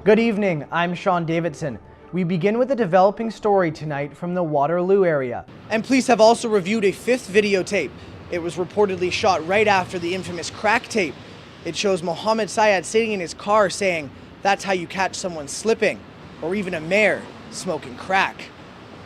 Good evening, I'm Sean Davidson. We begin with a developing story tonight from the Waterloo area. And police have also reviewed a fifth videotape. It was reportedly shot right after the infamous crack tape. It shows Mohammed Syed sitting in his car saying, "That's how you catch someone slipping," or even a mayor smoking crack.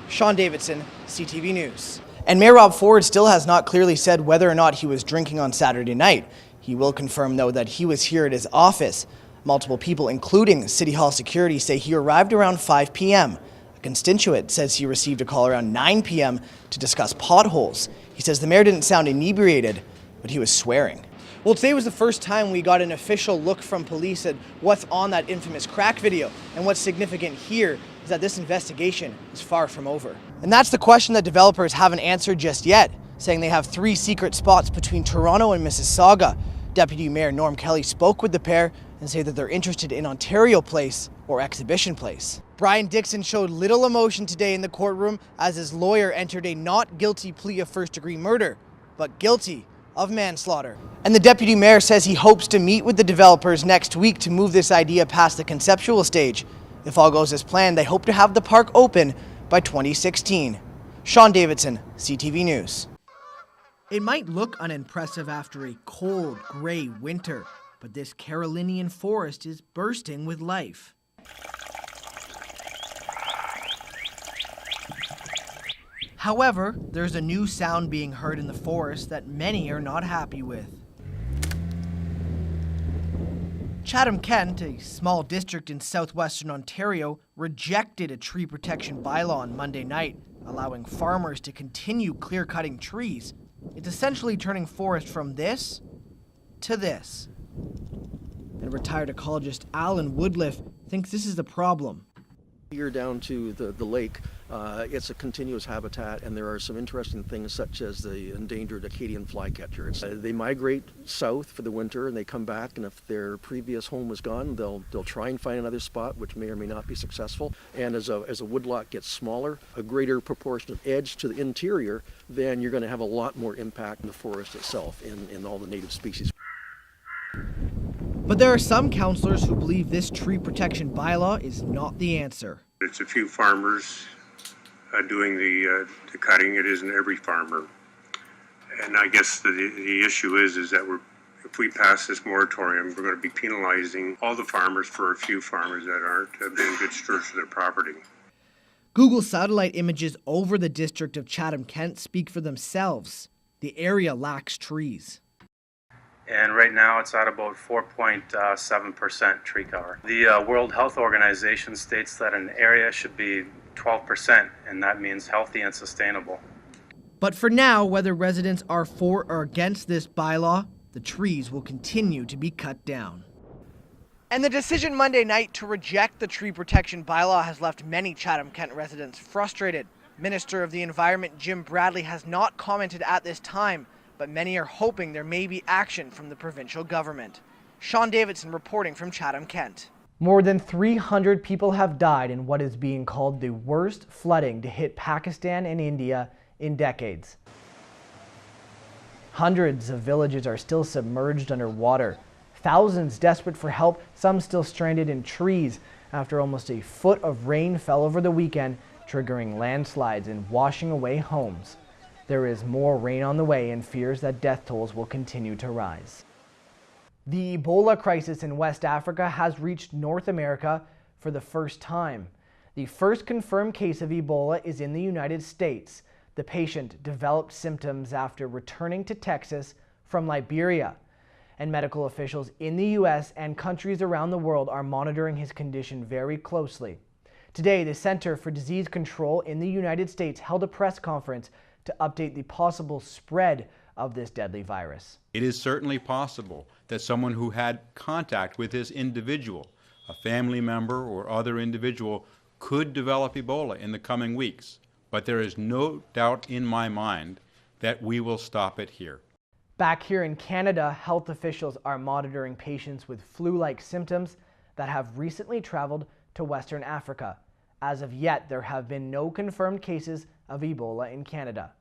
Sean Davidson, CTV News. And Mayor Rob Ford still has not clearly said whether or not he was drinking on Saturday night. He will confirm, though, that he was here at his office. Multiple people, including City Hall security, say he arrived around 5 p.m. A constituent says he received a call around 9 p.m. to discuss potholes. He says the mayor didn't sound inebriated, but he was swearing. Well, today was the first time we got an official look from police at what's on that infamous crack video. And what's significant here is that this investigation is far from over. And that's the question that developers haven't answered just yet, saying they have 3 secret spots between Toronto and Mississauga. Deputy Mayor Norm Kelly spoke with the pair and say that they're interested in Ontario Place or Exhibition Place. Brian Dixon showed little emotion today in the courtroom as his lawyer entered a not guilty plea of first-degree murder, but guilty of manslaughter. And the deputy mayor says he hopes to meet with the developers next week to move this idea past the conceptual stage. If all goes as planned, they hope to have the park open by 2016. Sean Davidson, CTV News. It might look unimpressive after a cold, gray winter, but this Carolinian forest is bursting with life. However, there's a new sound being heard in the forest that many are not happy with. Chatham-Kent, a small district in southwestern Ontario, rejected a tree protection bylaw on Monday night, allowing farmers to continue clear-cutting trees. It's essentially turning forest from this to this. And retired ecologist Alan Woodliff thinks this is the problem. You're down to the lake. It's a continuous habitat, and there are some interesting things such as the endangered Acadian flycatcher. They migrate south for the winter and they come back, and if their previous home was gone, they'll try and find another spot, which may or may not be successful. And as a woodlot gets smaller, a greater proportion of edge to the interior, then you're going to have a lot more impact in the forest itself in all the native species. But there are some councillors who believe this tree protection bylaw is not the answer. It's a few farmers doing the cutting. It isn't every farmer. And I guess the issue is that if we pass this moratorium, we're going to be penalizing all the farmers for a few farmers that aren't being good stewards of their property. Google satellite images over the district of Chatham-Kent speak for themselves. The area lacks trees. And right now it's at about 4.7% tree cover. The World Health Organization states that an area should be 12%, and that means healthy and sustainable. But for now, whether residents are for or against this bylaw, the trees will continue to be cut down. And the decision Monday night to reject the tree protection bylaw has left many Chatham-Kent residents frustrated. Minister of the Environment Jim Bradley has not commented at this time, but many are hoping there may be action from the provincial government. Sean Davidson reporting from Chatham-Kent. More than 300 people have died in what is being called the worst flooding to hit Pakistan and India in decades. Hundreds of villages are still submerged underwater. Thousands desperate for help, some still stranded in trees after almost a foot of rain fell over the weekend, triggering landslides and washing away homes. There is more rain on the way and fears that death tolls will continue to rise. The Ebola crisis in West Africa has reached North America for the first time. The first confirmed case of Ebola is in the United States. The patient developed symptoms after returning to Texas from Liberia. And medical officials in the U.S. and countries around the world are monitoring his condition very closely. Today, the Center for Disease Control in the United States held a press conference to update the possible spread of this deadly virus. It is certainly possible that someone who had contact with this individual, a family member or other individual, could develop Ebola in the coming weeks. But there is no doubt in my mind that we will stop it here. Back here in Canada, health officials are monitoring patients with flu-like symptoms that have recently traveled to Western Africa. As of yet, there have been no confirmed cases of Ebola in Canada.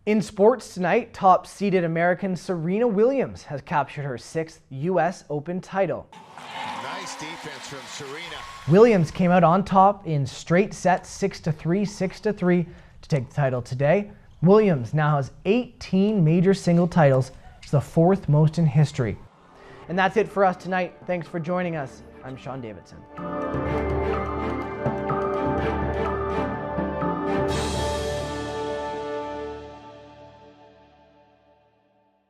In sports tonight, top-seeded American Serena Williams has captured her 6th U.S. Open title. Nice Nice defense from Serena. Williams came out on top in straight sets, 6-3, 6-3, to take the title today. Williams now has 18 major single titles. It's the fourth most in history. And that's it for us tonight. Thanks for joining us. I'm Sean Davidson.